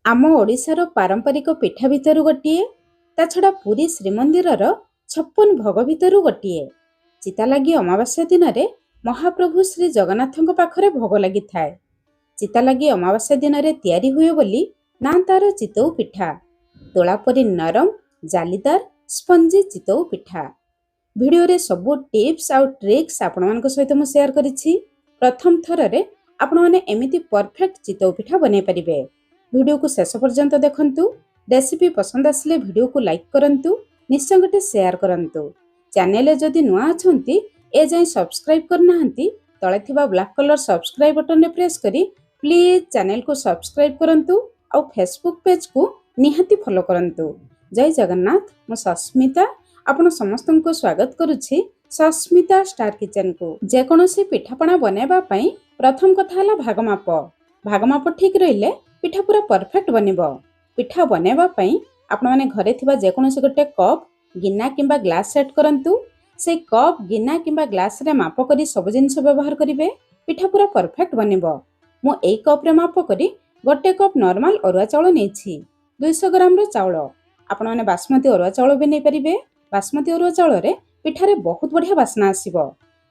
ଆମ ଓଡ଼ିଶାର ପାରମ୍ପରିକ ପିଠା ଭିତରୁ ଗୋଟିଏ, ତା ଛଡ଼ା ପୁରୀ ଶ୍ରୀମନ୍ଦିରର 56 ଭୋଗ ଭିତରୁ ଗୋଟିଏ। ଚିତାଲାଗି ଅମାବାସ୍ୟା ଦିନରେ ମହାପ୍ରଭୁ ଶ୍ରୀ ଜଗନ୍ନାଥଙ୍କ ପାଖରେ ଭୋଗ ଲାଗିଥାଏ। ଚିତାଲାଗି ଅମାବାସ୍ୟା ଦିନରେ ତିଆରି ହୁଏ ବୋଲି ନାଁ ତାର ଚିତଉ ପିଠା। ତୋଳା ପରି ନରମ, ଜାଲିଦାର, ସ୍ପଞ୍ଜି ଚିତଉ ପିଠା। ଭିଡ଼ିଓରେ ସବୁ ଟିପ୍ସ ଆଉ ଟ୍ରିକ୍ସ ଆପଣମାନଙ୍କ ସହିତ ମୁଁ ସେୟାର କରିଛି। ପ୍ରଥମ ଥରରେ ଆପଣମାନେ ଏମିତି ପରଫେକ୍ଟ ଚିତଉ ପିଠା ବନେଇ ପାରିବେ। ଭିଡ଼ିଓକୁ ଶେଷ ପର୍ଯ୍ୟନ୍ତ ଦେଖନ୍ତୁ। ରେସିପି ପସନ୍ଦ ଆସିଲେ ଭିଡ଼ିଓକୁ ଲାଇକ୍ କରନ୍ତୁ, ନିଶ୍ଚୟ ଗୋଟେ ସେୟାର କରନ୍ତୁ। ଚ୍ୟାନେଲରେ ଯଦି ନୂଆ ଅଛନ୍ତି ଏଯାଏଁ ସବସ୍କ୍ରାଇବ୍ କରିନାହାନ୍ତି, ତଳେ ଥିବା ବ୍ଲାକ୍ କଲର ସବସ୍କ୍ରାଇବ୍ ବଟନରେ ପ୍ରେସ୍ କରି ପ୍ଲିଜ୍ ଚ୍ୟାନେଲକୁ ସବସ୍କ୍ରାଇବ୍ କରନ୍ତୁ ଆଉ ଫେସବୁକ୍ ପେଜକୁ ନିହାତି ଫଲୋ କରନ୍ତୁ। ଜୟ ଜଗନ୍ନାଥ, ମୁଁ ସସ୍ମିତା ଆପଣ ସମସ୍ତଙ୍କୁ ସ୍ୱାଗତ କରୁଛି ସସ୍ମିତା ଷ୍ଟାର କିଚେନକୁ। ଯେକୌଣସି ପିଠାପଣା ବନେଇବା ପାଇଁ ପ୍ରଥମ କଥା ହେଲା ଭାଗମାପ। ଭାଗମାପ ଠିକ୍ ରହିଲେ ପିଠା ପୁରା ପରଫେକ୍ଟ ବନିବ। ପିଠା ବନେଇବା ପାଇଁ ଆପଣମାନେ ଘରେ ଥିବା ଯେକୌଣସି ଗୋଟେ କପ୍, ଗିନା କିମ୍ବା ଗ୍ଲାସ୍ ସେଟ୍ କରନ୍ତୁ। ସେଇ କପ୍, ଗିନା କିମ୍ବା ଗ୍ଲାସ୍ରେ ମାପ କରି ସବୁ ଜିନିଷ ବ୍ୟବହାର କରିବେ। ପିଠା ପୁରା ପରଫେକ୍ଟ ବନିବ। ମୁଁ ଏଇ କପ୍ରେ ମାପ କରି ଗୋଟେ କପ୍ ନର୍ମାଲ ଅରୁଆ ଚାଉଳ ନେଇଛି। 200 ଗ୍ରାମର ଚାଉଳ। ଆପଣମାନେ ବାସମତୀ ଅରୁଆ ଚାଉଳ ବି ନେଇପାରିବେ। ବାସମତୀ ଅରୁଆ ଚାଉଳରେ ପିଠାରେ ବହୁତ ବଢ଼ିଆ ବାସ୍ନା ଆସିବ।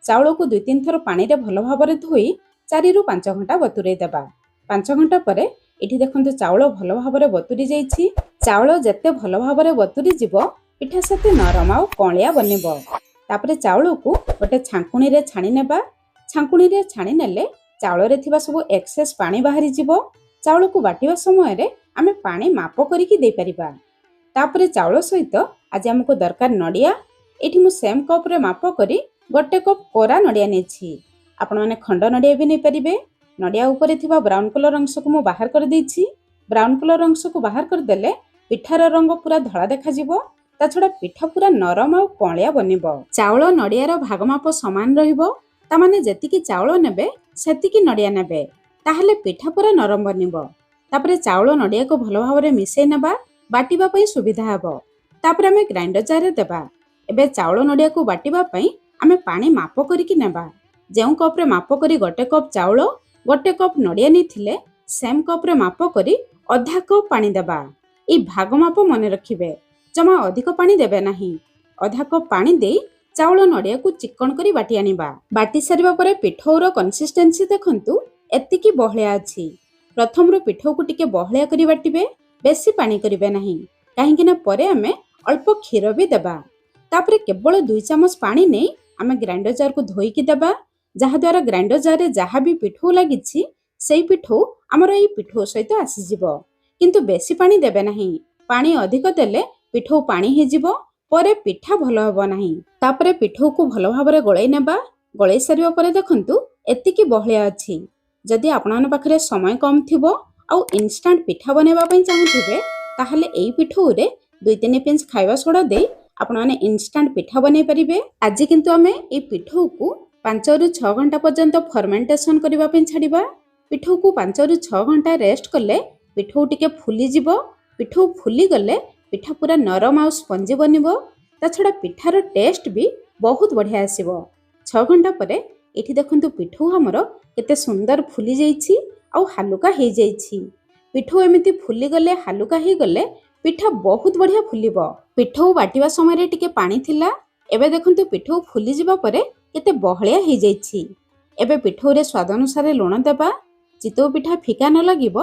ଚାଉଳକୁ 2-3 ଥର ପାଣିରେ ଭଲ ଭାବରେ ଧୋଇ 4ରୁ 5 ଘଣ୍ଟା ବତୁରେଇ ଦେବା। 5 ଘଣ୍ଟା ପରେ ଏଠି ଦେଖନ୍ତୁ ଚାଉଳ ଭଲ ଭାବରେ ବତୁରି ଯାଇଛି। ଚାଉଳ ଯେତେ ଭଲ ଭାବରେ ବତୁରି ଯିବ ପିଠା ସେତେ ନରମ ଆଉ କଅଁଳିଆ ବନିବ। ତାପରେ ଚାଉଳକୁ ଗୋଟେ ଛାଙ୍କୁଣିରେ ଛାଣି ନେବା। ଛାଙ୍କୁଣିରେ ଛାଣି ନେଲେ ଚାଉଳରେ ଥିବା ସବୁ ଏକ୍ସେସ୍ ପାଣି ବାହାରିଯିବ। ଚାଉଳକୁ ବାଟିବା ସମୟରେ ଆମେ ପାଣି ମାପ କରିକି ଦେଇପାରିବା। ତାପରେ ଚାଉଳ ସହିତ ଆଜି ଆମକୁ ଦରକାର ନଡ଼ିଆ। ଏଠି ମୁଁ ସେମ୍ କପ୍ରେ ମାପ କରି ଗୋଟେ କପ୍ କୋରା ନଡ଼ିଆ ନେଇଛି। ଆପଣମାନେ ଖଣ୍ଡ ନଡ଼ିଆ ବି ନେଇପାରିବେ। ନଡ଼ିଆ ଉପରେ ଥିବା ବ୍ରାଉନ୍ କଲର୍ ଅଂଶକୁ ମୁଁ ବାହାର କରିଦେଇଛି। ବ୍ରାଉନ୍ କଲର୍ ଅଂଶକୁ ବାହାର କରିଦେଲେ ପିଠାର ରଙ୍ଗ ପୁରା ଧଳା ଦେଖାଯିବ। ତା ଛଡ଼ା ପିଠା ପୁରା ନରମ ଆଉ କଅଁଳିଆ ବନିବ। ଚାଉଳ ନଡ଼ିଆର ଭାଗମାପ ସମାନ ରହିବ। ତାମାନେ ଯେତିକି ଚାଉଳ ନେବେ ସେତିକି ନଡ଼ିଆ ନେବେ, ତାହେଲେ ପିଠା ପୁରା ନରମ ବନିବ। ତାପରେ ଚାଉଳ ନଡ଼ିଆକୁ ଭଲ ଭାବରେ ମିଶାଇ ନେବା, ବାଟିବା ପାଇଁ ସୁବିଧା ହେବ। ତାପରେ ଆମେ ଗ୍ରାଇଣ୍ଡର ଜାର୍ରେ ଦେବା। ଏବେ ଚାଉଳ ନଡ଼ିଆକୁ ବାଟିବା ପାଇଁ ଆମେ ପାଣି ମାପ କରିକି ନେବା। ଯେଉଁ କପ୍ରେ ମାପ କରି ଗୋଟେ କପ୍ ଚାଉଳ, ଗୋଟେ କପ୍ ନଡ଼ିଆ ନେଇଥିଲେ ସେମ୍ କପ୍ରେ ମାପ କରି ଅଧା କପ୍ ପାଣି ଦେବା। ଏଇ ଭାଗ ମାପ ମନେ ରଖିବେ, ଜମା ଅଧିକ ପାଣି ଦେବେ ନାହିଁ। ଅଧା କପ୍ ପାଣି ଦେଇ ଚାଉଳ ନଡ଼ିଆକୁ ଚିକ୍କଣ କରି ବାଟି ଆଣିବା। ବାଟି ସାରିବା ପରେ ପିଠଉର କନସିଷ୍ଟେନ୍ସି ଦେଖନ୍ତୁ, ଏତିକି ବହଳିଆ ଅଛି। ପ୍ରଥମରୁ ପିଠଉକୁ ଟିକେ ବହଳିଆ କରି ବାଟିବେ, ବେଶୀ ପାଣି କରିବେ ନାହିଁ, କାହିଁକି ନା ପରେ ଆମେ ଅଳ୍ପ କ୍ଷୀର ବି ଦେବା। ତାପରେ କେବଳ 2 ଚାମଚ ପାଣି ନେଇ ଆମେ ଗ୍ରାଇଣ୍ଡର ଜାର୍କୁ ଧୋଇକି ଦେବା, ଯାହାଦ୍ୱାରା ଗ୍ରାଇଣ୍ଡର ଜାର୍ରେ ଯାହା ବି ପିଠଉ ଲାଗିଛି ସେଇ ପିଠଉ ଆମର ଏଇ ପିଠଉ ସହିତ ଆସିଯିବ। କିନ୍ତୁ ବେଶୀ ପାଣି ଦେବେ ନାହିଁ। ପାଣି ଅଧିକ ଦେଲେ ପିଠଉ ପାଣି ହେଇଯିବ, ପରେ ପିଠା ଭଲ ହେବ ନାହିଁ। ତାପରେ ପିଠଉକୁ ଭଲ ଭାବରେ ଗୋଳେଇ ନେବା। ଗୋଳେଇ ସାରିବା ପରେ ଦେଖନ୍ତୁ ଏତିକି ବହଳିଆ ଅଛି। ଯଦି ଆପଣମାନଙ୍କ ପାଖରେ ସମୟ କମ୍ ଥିବ ଆଉ ଇନଷ୍ଟାଣ୍ଟ ପିଠା ବନେଇବା ପାଇଁ ଚାହୁଁଥିବେ, ତାହେଲେ ଏଇ ପିଠଉରେ 2-3 ପିଞ୍ଚ ଖାଇବା ସୋଡ଼ା ଦେଇ ଆପଣମାନେ ଇନଷ୍ଟାଣ୍ଟ ପିଠା ବନେଇ ପାରିବେ। ଆଜି କିନ୍ତୁ ଆମେ ଏଇ ପିଠଉକୁ 5ରୁ 6 ଘଣ୍ଟା ପର୍ଯ୍ୟନ୍ତ ଫର୍ମେଣ୍ଟେସନ କରିବା ପାଇଁ ଛାଡ଼ିବା। ପିଠଉକୁ 5ରୁ 6 ଘଣ୍ଟା ରେଷ୍ଟ କଲେ ପିଠଉ ଟିକେ ଫୁଲିଯିବ। ପିଠଉ ଫୁଲିଗଲେ ପିଠା ପୁରା ନରମ ଆଉ ସ୍ପଞ୍ଜି ବନିବ। ତା ଛଡ଼ା ପିଠାର ଟେଷ୍ଟ ବି ବହୁତ ବଢ଼ିଆ ଆସିବ। 6 ଘଣ୍ଟା ପରେ ଏଠି ଦେଖନ୍ତୁ ପିଠଉ ଆମର କେତେ ସୁନ୍ଦର ଫୁଲି ଯାଇଛି ଆଉ ହାଲୁକା ହେଇଯାଇଛି। ପିଠଉ ଏମିତି ଫୁଲିଗଲେ, ହାଲୁକା ହେଇଗଲେ ପିଠା ବହୁତ ବଢ଼ିଆ ଫୁଲିବ। ପିଠଉ ବାଟିବା ସମୟରେ ଟିକେ ପାଣି ଥିଲା, ଏବେ ଦେଖନ୍ତୁ ପିଠଉ ଫୁଲିଯିବା ପରେ କେତେ ବହଳିଆ ହେଇଯାଇଛି। ଏବେ ପିଠଉରେ ସ୍ୱାଦ ଅନୁସାରେ ଲୁଣ ଦେବା। ଚିତଉ ପିଠା ଫିକା ନ ଲାଗିବ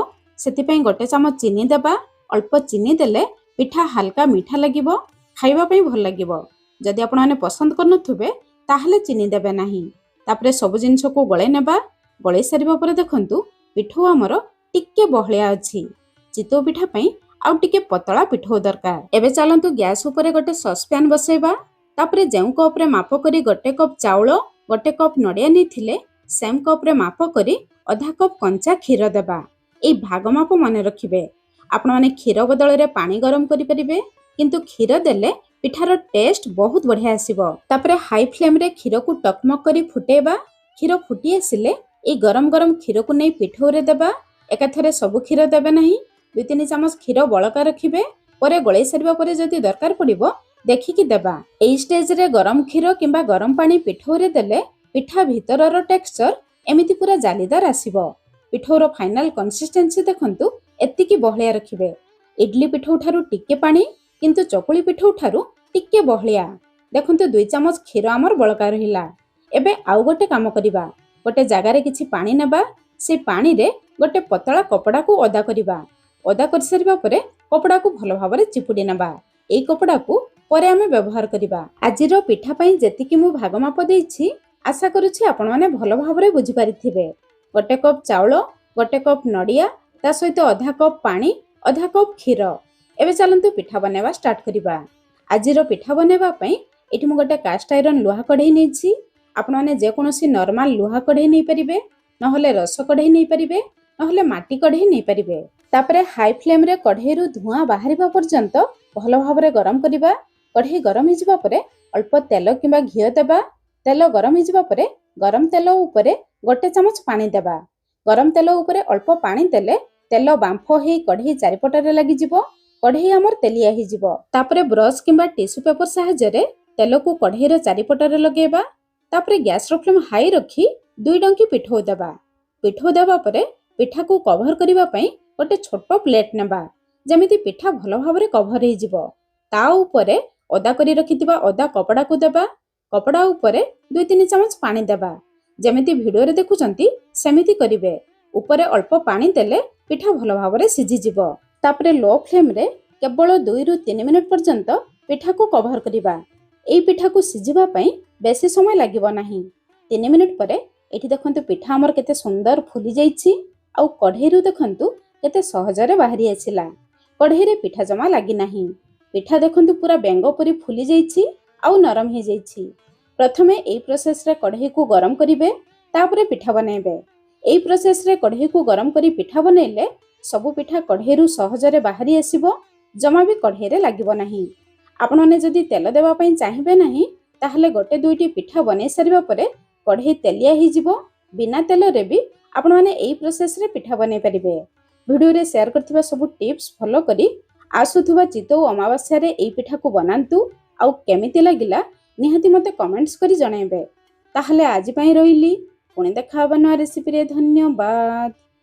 ସେଥିପାଇଁ 1 ଚାମଚ ଚିନି ଦେବା। ଅଳ୍ପ ଚିନି ଦେଲେ ପିଠା ହାଲକା ମିଠା ଲାଗିବ, ଖାଇବା ପାଇଁ ଭଲ ଲାଗିବ। ଯଦି ଆପଣମାନେ ପସନ୍ଦ କରୁନଥିବେ ତାହେଲେ ଚିନି ଦେବେ ନାହିଁ। ତାପରେ ସବୁ ଜିନିଷକୁ ଗୋଳେଇ ନେବା। ଗୋଳେଇ ସାରିବା ପରେ ଦେଖନ୍ତୁ ପିଠଉ ଆମର ଟିକେ ବହଳିଆ ଅଛି। ଚିତଉ ପିଠା ପାଇଁ ଆଉ ଟିକେ ପତଳା ପିଠଉ ଦରକାର। ଏବେ ଚାଲନ୍ତୁ ଗ୍ୟାସ୍ ଉପରେ ଗୋଟେ ସସ୍ପ୍ୟାନ୍ ବସେଇବା। ତାପରେ ଯେଉଁ କପ୍ରେ ମାପ କରି 1 କପ୍ ଚାଉଳ, 1 କପ୍ ନଡ଼ିଆ ନେଇଥିଲେ ସେମ୍ କପ୍ରେ ମାପ କରି ଅଧା କପ୍ କଞ୍ଚା କ୍ଷୀର ଦେବା। ଏଇ ଭାଗ ମାପ ମନେ ରଖିବେ। ଆପଣମାନେ କ୍ଷୀର ବଦଳରେ ପାଣି ଗରମ କରିପାରିବେ, କିନ୍ତୁ କ୍ଷୀର ଦେଲେ ପିଠାର ଟେଷ୍ଟ ବହୁତ ବଢ଼ିଆ ଆସିବ। ତାପରେ ହାଇ ଫ୍ଲେମ୍ରେ କ୍ଷୀରକୁ ଟକମକ କରି ଫୁଟେଇବା। କ୍ଷୀର ଫୁଟି ଆସିଲେ ଏଇ ଗରମ ଗରମ କ୍ଷୀରକୁ ନେଇ ପିଠଉରେ ଦେବା। ଏକାଥରେ ସବୁ କ୍ଷୀର ଦେବେ ନାହିଁ, 2-3 ଚାମଚ କ୍ଷୀର ବଳକା ରଖିବେ। ପରେ ଗୋଳେଇ ସାରିବା ପରେ ଯଦି ଦରକାର ପଡ଼ିବ ଦେଖିକି ଦେବା। ଏଇ ଷ୍ଟେଜରେ ଗରମ କ୍ଷୀର କିମ୍ବା ଗରମ ପାଣି ପିଠଉରେ ଦେଲେ ପିଠା ଭିତରର ଟେକ୍ସଚର ଏମିତି ପୁରା ଜାଲିଦାର ଆସିବ। ପିଠଉର ଫାଇନାଲ କନସିଷ୍ଟେନ୍ସି ଦେଖନ୍ତୁ ଏତିକି ବହଳିଆ ରଖିବେ। ଇଡଲି ପିଠଉ ଠାରୁ ଟିକେ ପାଣି, କିନ୍ତୁ ଚକୁଳି ପିଠଉ ଠାରୁ ଟିକେ ବହଳିଆ। ଦେଖନ୍ତୁ 2 ଚାମଚ କ୍ଷୀର ଆମର ବଳକା ରହିଲା। ଏବେ ଆଉ ଗୋଟେ କାମ କରିବା। ଗୋଟେ ଜାଗାରେ କିଛି ପାଣି ନେବା, ସେ ପାଣିରେ ଗୋଟେ ପତଳା କପଡ଼ାକୁ ଓଦା କରିବା। ଓଦା କରିସାରିବା ପରେ କପଡ଼ାକୁ ଭଲ ଭାବରେ ଚିପୁଡ଼ି ନେବା। ଏଇ କପଡ଼ାକୁ ପରେ ଆମେ ବ୍ୟବହାର କରିବା। ଆଜିର ପିଠା ପାଇଁ ଯେତିକି ମୁଁ ଭାଗ ମାପ ଦେଇଛି, ଆଶା କରୁଛି ଆପଣମାନେ ଭଲ ଭାବରେ ବୁଝିପାରିଥିବେ। 1 କପ୍ ଚାଉଳ, 1 କପ୍ ନଡ଼ିଆ, ତା ସହିତ ଅଧା କପ୍ ପାଣି, ଅଧା କପ୍ କ୍ଷୀର। ଏବେ ଚାଲନ୍ତୁ ପିଠା ବନେଇବା ଷ୍ଟାର୍ଟ କରିବା। ଆଜିର ପିଠା ବନେଇବା ପାଇଁ ଏଠି ମୁଁ ଗୋଟେ କାଷ୍ଟ ଆଇରନ୍ ଲୁହା କଢ଼େଇ ନେଇଛି। ଆପଣମାନେ ଯେକୌଣସି ନର୍ମାଲ ଲୁହା କଢ଼େଇ ନେଇପାରିବେ, ନହେଲେ ରସ କଢ଼େଇ ନେଇପାରିବେ, ନହେଲେ ମାଟି କଢ଼େଇ ନେଇପାରିବେ। ତାପରେ ହାଇ ଫ୍ଲେମ୍ରେ କଢ଼େଇରୁ ଧୂଆଁ ବାହାରିବା ପର୍ଯ୍ୟନ୍ତ ଭଲ ଭାବରେ ଗରମ କରିବା। କଢ଼େଇ ଗରମ ହେଇଯିବା ପରେ ଅଳ୍ପ ତେଲ କିମ୍ବା ଘିଅ ଦେବା। ତେଲ ଗରମ ହେଇଯିବା ପରେ ଗରମ ତେଲ ଉପରେ 1 ଚାମଚ ପାଣି ଦେବା। ଗରମ ତେଲ ଉପରେ ଅଳ୍ପ ପାଣି ଦେଲେ ତେଲ ବାମ୍ଫ ହେଇ କଢ଼େଇ ଚାରିପଟରେ ଲାଗିଯିବ, କଢ଼େଇ ଆମର ତେଲିଆ ହେଇଯିବ। ତାପରେ ବ୍ରସ୍ କିମ୍ବା ଟିସ୍ୟୁ ପେପର ସାହାଯ୍ୟରେ ତେଲକୁ କଢ଼େଇର ଚାରିପଟରେ ଲଗେଇବା। ତାପରେ ଗ୍ୟାସର ଫ୍ଲେମ୍ ହାଇ ରଖି 2 ଡଙ୍କି ପିଠଉ ଦେବା। ପିଠଉ ଦେବା ପରେ ପିଠାକୁ କଭର କରିବା ପାଇଁ ଗୋଟେ ଛୋଟ ପ୍ଲେଟ୍ ନେବା, ଯେମିତି ପିଠା ଭଲ ଭାବରେ କଭର ହେଇଯିବ। ତା ଉପରେ ଓଦା କରି ରଖିଥିବା ଅଦା କପଡ଼ାକୁ ଦେବା। କପଡ଼ା ଉପରେ 2-3 ଚାମଚ ପାଣି ଦେବା। ଯେମିତି ଭିଡ଼ିଓରେ ଦେଖୁଛନ୍ତି ସେମିତି କରିବେ। ଉପରେ ଅଳ୍ପ ପାଣି ଦେଲେ ପିଠା ଭଲ ଭାବରେ ସିଝିଯିବ। ତାପରେ ଲୋ ଫ୍ଲେମ୍ରେ କେବଳ 2ରୁ 3 ମିନିଟ୍ ପର୍ଯ୍ୟନ୍ତ ପିଠାକୁ କଭର କରିବା। ଏଇ ପିଠାକୁ ସିଝିବା ପାଇଁ ବେଶୀ ସମୟ ଲାଗିବ ନାହିଁ। 3 ମିନିଟ୍ ପରେ ଏଠି ଦେଖନ୍ତୁ ପିଠା ଆମର କେତେ ସୁନ୍ଦର ଫୁଲି ଯାଇଛି, ଆଉ କଢ଼େଇରୁ ଦେଖନ୍ତୁ କେତେ ସହଜରେ ବାହାରି ଆସିଲା। କଢ଼େଇରେ ପିଠା ଜମା ଲାଗିନାହିଁ। ପିଠା ଦେଖନ୍ତୁ ପୁରା ବେଙ୍ଗ ପରି ଫୁଲି ଯାଇଛି ଆଉ ନରମ ହେଇଯାଇଛି। ପ୍ରଥମେ ଏଇ ପ୍ରୋସେସରେ କଢ଼େଇକୁ ଗରମ କରିବେ, ତାପରେ ପିଠା ବନେଇବେ। ଏଇ ପ୍ରୋସେସରେ କଢ଼େଇକୁ ଗରମ କରି ପିଠା ବନେଇଲେ ସବୁ ପିଠା କଢ଼େଇରୁ ସହଜରେ ବାହାରି ଆସିବ, ଜମା ବି କଢ଼େଇରେ ଲାଗିବ ନାହିଁ। ଆପଣମାନେ ଯଦି ତେଲ ଦେବା ପାଇଁ ଚାହିଁବେ ନାହିଁ, ତାହେଲେ 1-2ଟି ପିଠା ବନେଇ ସାରିବା ପରେ କଢ଼େଇ ତେଲିଆ ହେଇଯିବ। ବିନା ତେଲରେ ବି ଆପଣମାନେ ଏଇ ପ୍ରୋସେସରେ ପିଠା ବନେଇ ପାରିବେ। ଭିଡ଼ିଓରେ ସେୟାର କରିଥିବା ସବୁ ଟିପ୍ସ ଫଲୋ କରି ଆସୁଥିବା ଚିତଉ ଅମାବାସ୍ୟାରେ ଏଇ ପିଠାକୁ ବନାନ୍ତୁ, ଆଉ କେମିତି ଲାଗିଲା ନିହାତି ମୋତେ କମେଣ୍ଟସ୍ କରି ଜଣାଇବେ। ତାହେଲେ ଆଜି ପାଇଁ ରହିଲି, ପୁଣି ଦେଖା ହେବା ନୂଆ ରେସିପିରେ। ଧନ୍ୟବାଦ।